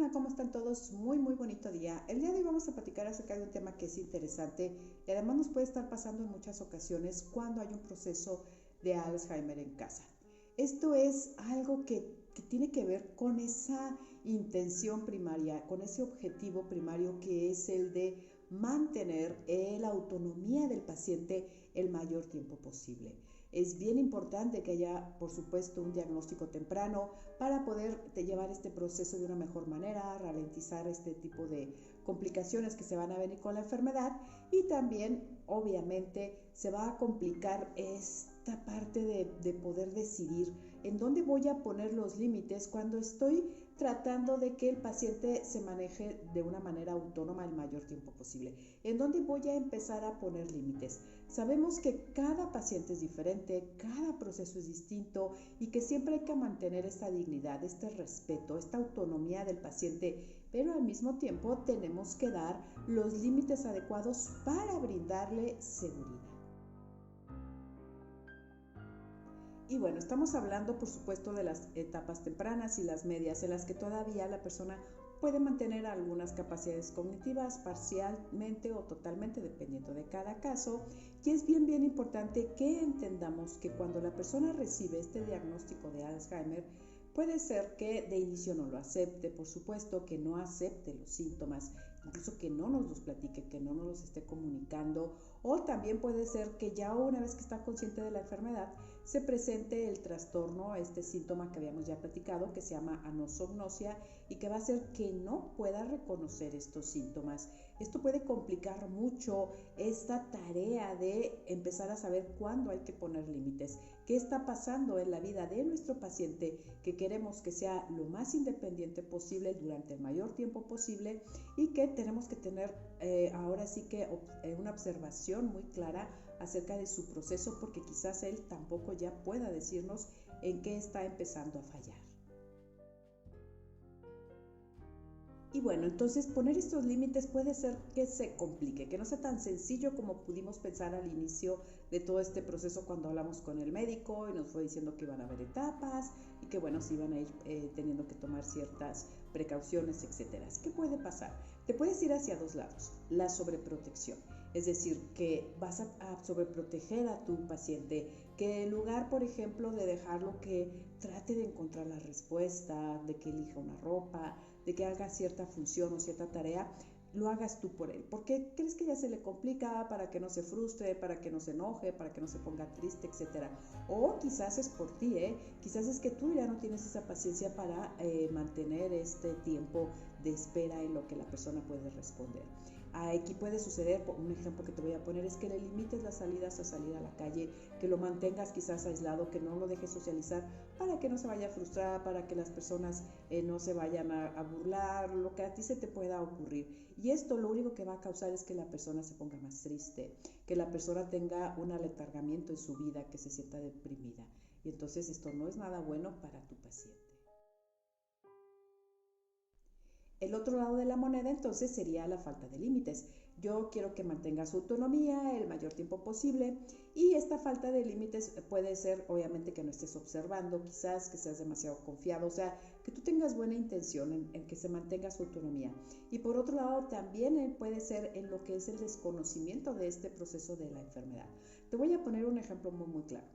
Hola, ¿cómo están todos? Muy bonito día. El día de hoy vamos a platicar acerca de un tema que es interesante y además nos puede estar pasando en muchas ocasiones cuando hay un proceso de Alzheimer en casa. Esto es algo que tiene que ver con esa intención primaria, con ese objetivo primario que es el de mantener la autonomía del paciente el mayor tiempo posible. Es bien importante que haya, por supuesto, un diagnóstico temprano para poder llevar este proceso de una mejor manera, ralentizar este tipo de complicaciones que se van a venir con la enfermedad y también, obviamente, se va a complicar esta parte de poder decidir en dónde voy a poner los límites cuando estoy tratando de que el paciente se maneje de una manera autónoma el mayor tiempo posible. ¿En dónde voy a empezar a poner límites? Sabemos que cada paciente es diferente, cada proceso es distinto y que siempre hay que mantener esta dignidad, este respeto, esta autonomía del paciente, pero al mismo tiempo tenemos que dar los límites adecuados para brindarle seguridad. Y bueno, estamos hablando por supuesto de las etapas tempranas y las medias en las que todavía la persona puede mantener algunas capacidades cognitivas parcialmente o totalmente dependiendo de cada caso. Y es bien importante que entendamos que cuando la persona recibe este diagnóstico de Alzheimer, puede ser que de inicio no lo acepte, por supuesto que no acepte los síntomas, incluso que no nos los platique, que no nos los esté comunicando, o también puede ser que ya una vez que está consciente de la enfermedad, se presente el trastorno, este síntoma que habíamos ya platicado, que se llama anosognosia y que va a hacer que no pueda reconocer estos síntomas. Esto puede complicar mucho esta tarea de empezar a saber cuándo hay que poner límites, qué está pasando en la vida de nuestro paciente, que queremos que sea lo más independiente posible durante el mayor tiempo posible y que tenemos que tener ahora sí que una observación muy clara acerca de su proceso, porque quizás él tampoco ya pueda decirnos en qué está empezando a fallar. Y bueno, entonces poner estos límites puede ser que se complique, que no sea tan sencillo como pudimos pensar al inicio de todo este proceso cuando hablamos con el médico y nos fue diciendo que iban a haber etapas y que bueno, se iban a ir teniendo que tomar ciertas precauciones, etcétera. ¿Qué puede pasar? Te puedes ir hacia dos lados. La sobreprotección, es decir, que vas a sobreproteger a tu paciente, que en lugar, por ejemplo, de dejarlo que trate de encontrar la respuesta, de que elija una ropa, de que haga cierta función o cierta tarea, lo hagas tú por él. ¿Por qué crees que ya se le complica? Para que no se frustre, para que no se enoje, para que no se ponga triste, etcétera. O quizás es por ti, quizás es que tú ya no tienes esa paciencia para mantener este tiempo de espera en lo que la persona puede responder. Aquí puede suceder, un ejemplo que te voy a poner es que le limites las salidas a salir a la calle, que lo mantengas quizás aislado, que no lo dejes socializar para que no se vaya a frustrar, para que las personas no se vayan a burlar, lo que a ti se te pueda ocurrir. Y esto lo único que va a causar es que la persona se ponga más triste, que la persona tenga un aletargamiento en su vida, que se sienta deprimida. Y entonces esto no es nada bueno para tu paciente. El otro lado de la moneda entonces sería la falta de límites. Yo quiero que mantenga su autonomía el mayor tiempo posible y esta falta de límites puede ser obviamente que no estés observando, quizás que seas demasiado confiado, o sea, que tú tengas buena intención en que se mantenga su autonomía. Y por otro lado también puede ser en lo que es el desconocimiento de este proceso de la enfermedad. Te voy a poner un ejemplo muy claro.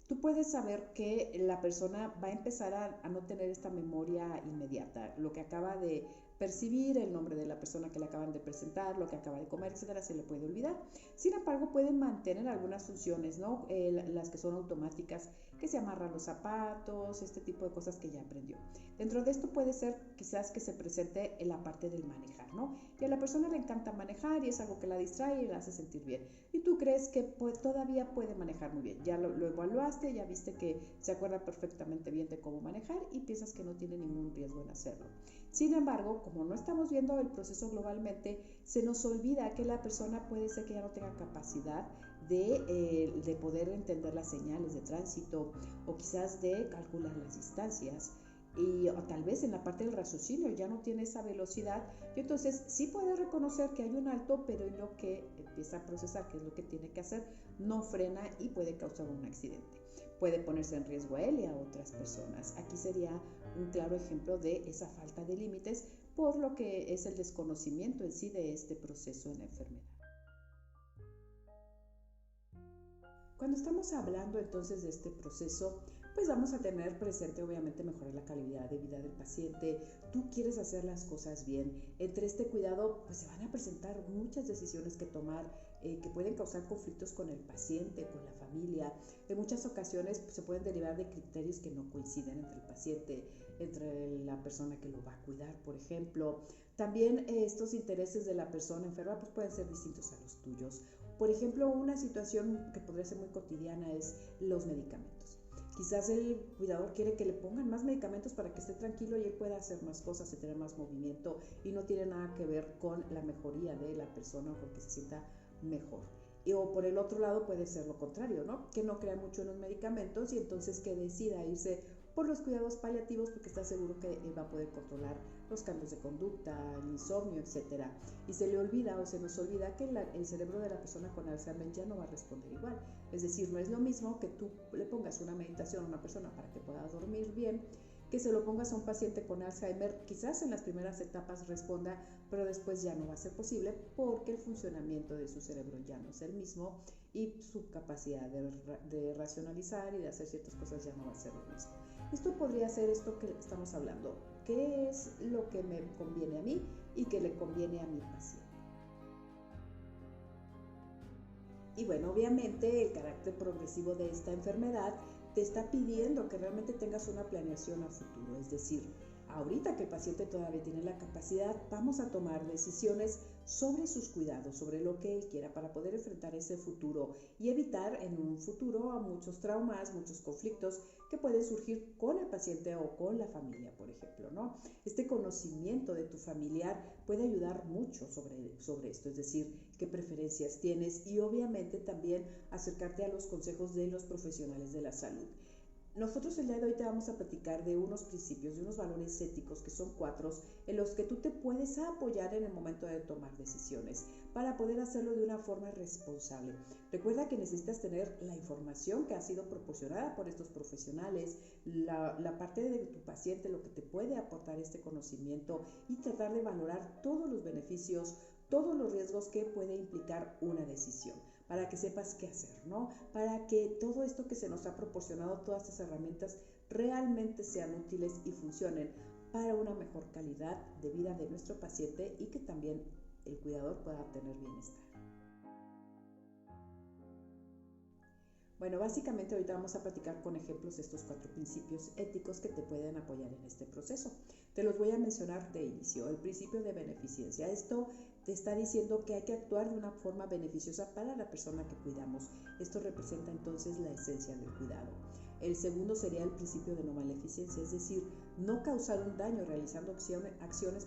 Tú puedes saber que la persona va a empezar a no tener esta memoria inmediata, lo que acaba de percibir, el nombre de la persona que le acaban de presentar, lo que acaba de comer, etcétera, se le puede olvidar. Sin embargo, pueden mantener algunas funciones, ¿no? Las que son automáticas, que se amarran los zapatos, este tipo de cosas que ya aprendió. Dentro de esto puede ser quizás que se presente en la parte del manejar, ¿no? Y a la persona le encanta manejar y es algo que la distrae y la hace sentir bien. Y tú crees que todavía puede manejar muy bien. Ya lo evaluaste, ya viste que se acuerda perfectamente bien de cómo manejar y piensas que no tiene ningún riesgo en hacerlo. Sin embargo, como no estamos viendo el proceso globalmente, se nos olvida que la persona puede ser que ya no tenga capacidad de poder entender las señales de tránsito o quizás de calcular las distancias. O tal vez en la parte del raciocinio ya no tiene esa velocidad y entonces sí puede reconocer que hay un alto, pero en lo que empieza a procesar qué es lo que tiene que hacer, no frena y puede causar un accidente. Puede ponerse en riesgo a él y a otras personas. Aquí sería un claro ejemplo de esa falta de límites, por lo que es el desconocimiento en sí de este proceso en la enfermedad. Cuando estamos hablando entonces de este proceso, pues vamos a tener presente obviamente mejorar la calidad de vida del paciente. Tú quieres hacer las cosas bien. Entre este cuidado pues se van a presentar muchas decisiones que tomar que pueden causar conflictos con el paciente, con la familia. En muchas ocasiones pues, se pueden derivar de criterios que no coinciden entre el paciente, entre la persona que lo va a cuidar, por ejemplo. También estos intereses de la persona enferma pues pueden ser distintos a los tuyos. Por ejemplo, una situación que podría ser muy cotidiana es los medicamentos. Quizás el cuidador quiere que le pongan más medicamentos para que esté tranquilo y él pueda hacer más cosas y tener más movimiento y no tiene nada que ver con la mejoría de la persona o con que se sienta mejor. O por el otro lado puede ser lo contrario, ¿no? Que no crea mucho en los medicamentos y entonces que decida irse por los cuidados paliativos porque está seguro que va a poder controlar los cambios de conducta, el insomnio, etc. Y se le olvida o se nos olvida que el cerebro de la persona con Alzheimer ya no va a responder igual. Es decir, no es lo mismo que tú le pongas una meditación a una persona para que pueda dormir bien, que se lo pongas a un paciente con Alzheimer, quizás en las primeras etapas responda, pero después ya no va a ser posible porque el funcionamiento de su cerebro ya no es el mismo y su capacidad de racionalizar y de hacer ciertas cosas ya no va a ser lo mismo. Esto podría ser esto que estamos hablando. ¿Qué es lo que me conviene a mí y que le conviene a mi paciente? Y bueno, obviamente el carácter progresivo de esta enfermedad te está pidiendo que realmente tengas una planeación a futuro, es decir, ahorita que el paciente todavía tiene la capacidad, vamos a tomar decisiones sobre sus cuidados, sobre lo que él quiera para poder enfrentar ese futuro y evitar en un futuro a muchos traumas, muchos conflictos que pueden surgir con el paciente o con la familia, por ejemplo, ¿no? Este conocimiento de tu familiar puede ayudar mucho sobre esto, es decir, qué preferencias tienes y obviamente también acercarte a los consejos de los profesionales de la salud. Nosotros el día de hoy te vamos a platicar de unos principios, de unos valores éticos que son 4 en los que tú te puedes apoyar en el momento de tomar decisiones para poder hacerlo de una forma responsable. Recuerda que necesitas tener la información que ha sido proporcionada por estos profesionales, la parte de tu paciente, lo que te puede aportar este conocimiento y tratar de valorar todos los beneficios, todos los riesgos que puede implicar una decisión, para que sepas qué hacer, ¿no? Para que todo esto que se nos ha proporcionado, todas estas herramientas, realmente sean útiles y funcionen para una mejor calidad de vida de nuestro paciente y que también el cuidador pueda tener bienestar. Bueno, básicamente ahorita vamos a platicar con ejemplos de estos 4 principios éticos que te pueden apoyar en este proceso. Te los voy a mencionar de inicio. El principio de beneficencia. Esto te está diciendo que hay que actuar de una forma beneficiosa para la persona que cuidamos. Esto representa entonces la esencia del cuidado. El segundo sería el principio de no maleficencia, es decir, no causar un daño realizando acciones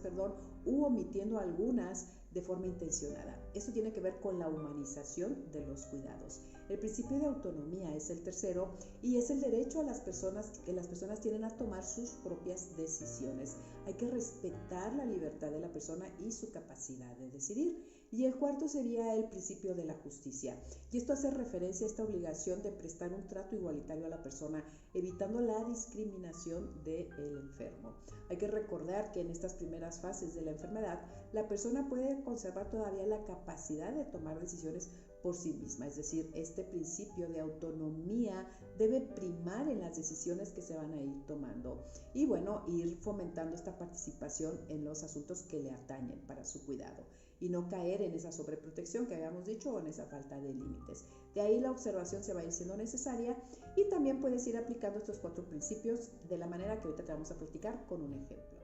u omitiendo algunas de forma intencionada. Esto tiene que ver con la humanización de los cuidados. El principio de autonomía es el tercero y es el derecho a las personas que las personas tienen a tomar sus propias decisiones. Hay que respetar la libertad de la persona y su capacidad de decidir. Y el cuarto sería el principio de la justicia. Y esto hace referencia a esta obligación de prestar un trato igualitario a la persona, evitando la discriminación del enfermo. Hay que recordar que en estas primeras fases de la enfermedad, la persona puede conservar todavía la capacidad de tomar decisiones por sí misma, es decir, este principio de autonomía debe primar en las decisiones que se van a ir tomando y bueno, ir fomentando esta participación en los asuntos que le atañen para su cuidado y no caer en esa sobreprotección que habíamos dicho o en esa falta de límites. De ahí la observación se va a ir siendo necesaria y también puedes ir aplicando estos 4 principios de la manera que ahorita te vamos a platicar con un ejemplo.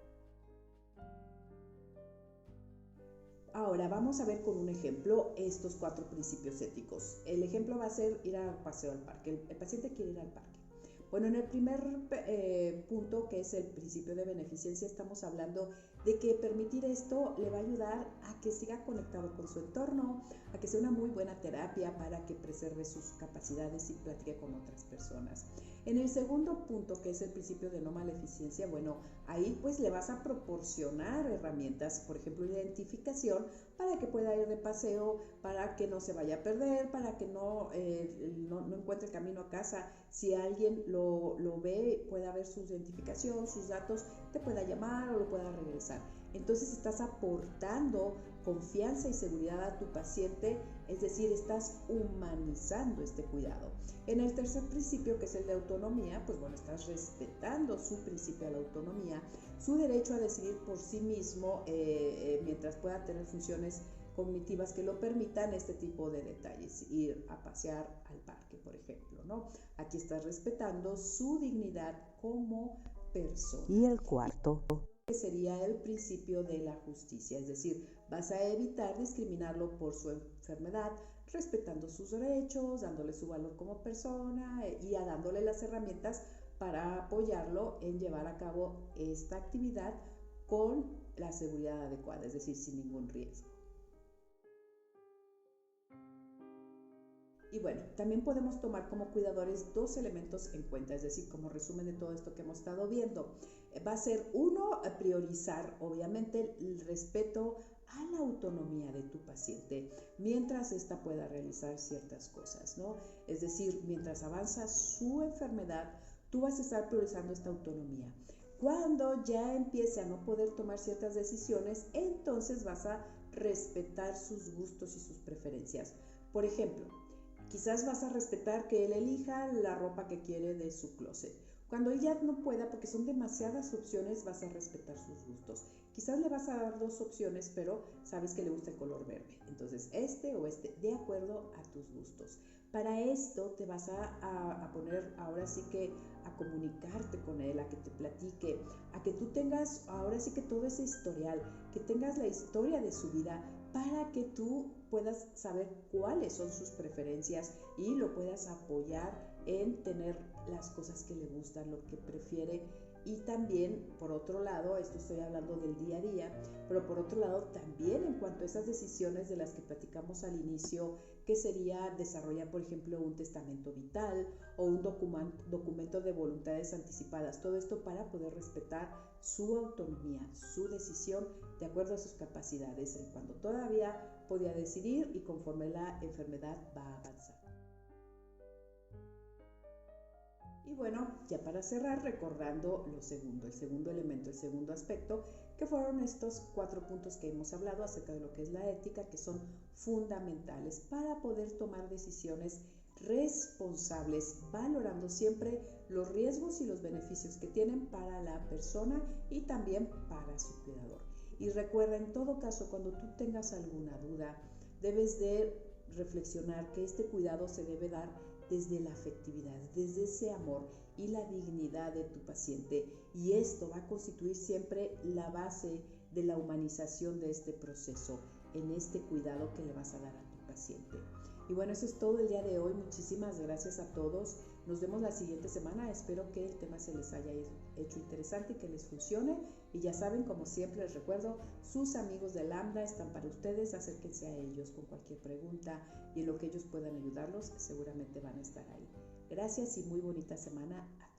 Ahora vamos a ver con un ejemplo estos 4 principios éticos. El ejemplo va a ser ir a paseo al parque. El paciente quiere ir al parque. Bueno, en el primer punto, que es el principio de beneficencia, estamos hablando de que permitir esto le va a ayudar a que siga conectado con su entorno, a que sea una muy buena terapia para que preserve sus capacidades y platique con otras personas. En el segundo punto, que es el principio de no maleficencia, bueno, ahí pues le vas a proporcionar herramientas, por ejemplo, identificación, para que pueda ir de paseo, para que no se vaya a perder, para que no encuentre el camino a casa. Si alguien lo ve, pueda ver su identificación, sus datos, te pueda llamar o lo pueda regresar. Entonces estás aportando confianza y seguridad a tu paciente, es decir, estás humanizando este cuidado. En el tercer principio, que es el de autonomía, pues bueno, estás respetando su principio de la autonomía, su derecho a decidir por sí mismo mientras pueda tener funciones cognitivas que lo permitan este tipo de detalles, ir a pasear al parque, por ejemplo, ¿no? Aquí estás respetando su dignidad como persona. Y el cuarto sería el principio de la justicia, es decir, vas a evitar discriminarlo por su enfermedad, respetando sus derechos, dándole su valor como persona y dándole las herramientas para apoyarlo en llevar a cabo esta actividad con la seguridad adecuada, es decir, sin ningún riesgo. Y bueno, también podemos tomar como cuidadores dos elementos en cuenta, es decir, como resumen de todo esto que hemos estado viendo. Va a ser uno, priorizar obviamente el respeto a la autonomía de tu paciente mientras ésta pueda realizar ciertas cosas, ¿no? Es decir, mientras avanza su enfermedad, tú vas a estar priorizando esta autonomía. Cuando ya empiece a no poder tomar ciertas decisiones, entonces vas a respetar sus gustos y sus preferencias. Por ejemplo, quizás vas a respetar que él elija la ropa que quiere de su closet. Cuando él ya no pueda, porque son demasiadas opciones, vas a respetar sus gustos. Quizás le vas a dar dos opciones, pero sabes que le gusta el color verde. Entonces, este o este, de acuerdo a tus gustos. Para esto te vas a poner ahora sí que a comunicarte con él, a que te platique, a que tú tengas ahora sí que todo ese historial, que tengas la historia de su vida para que tú puedas saber cuáles son sus preferencias y lo puedas apoyar en tener las cosas que le gustan, lo que prefiere. Y también, por otro lado, esto estoy hablando del día a día, pero por otro lado también en cuanto a esas decisiones de las que platicamos al inicio, que sería desarrollar, por ejemplo, un testamento vital o un documento de voluntades anticipadas, todo esto para poder respetar su autonomía, su decisión de acuerdo a sus capacidades, cuando todavía podía decidir y conforme la enfermedad va a avanzar. Y bueno, ya para cerrar, recordando el segundo elemento, el segundo aspecto, que fueron estos 4 puntos que hemos hablado acerca de lo que es la ética, que son fundamentales para poder tomar decisiones responsables, valorando siempre los riesgos y los beneficios que tienen para la persona y también para su cuidador. Y recuerda, en todo caso, cuando tú tengas alguna duda, debes de reflexionar que este cuidado se debe dar desde la afectividad, desde ese amor y la dignidad de tu paciente. Y esto va a constituir siempre la base de la humanización de este proceso, en este cuidado que le vas a dar a tu paciente. Y bueno, eso es todo el día de hoy. Muchísimas gracias a todos. Nos vemos la siguiente semana. Espero que el tema se les haya hecho interesante y que les funcione. Y ya saben, como siempre les recuerdo, sus amigos de Lambda están para ustedes. Acérquense a ellos con cualquier pregunta y en lo que ellos puedan ayudarlos, seguramente van a estar ahí. Gracias y muy bonita semana a todos.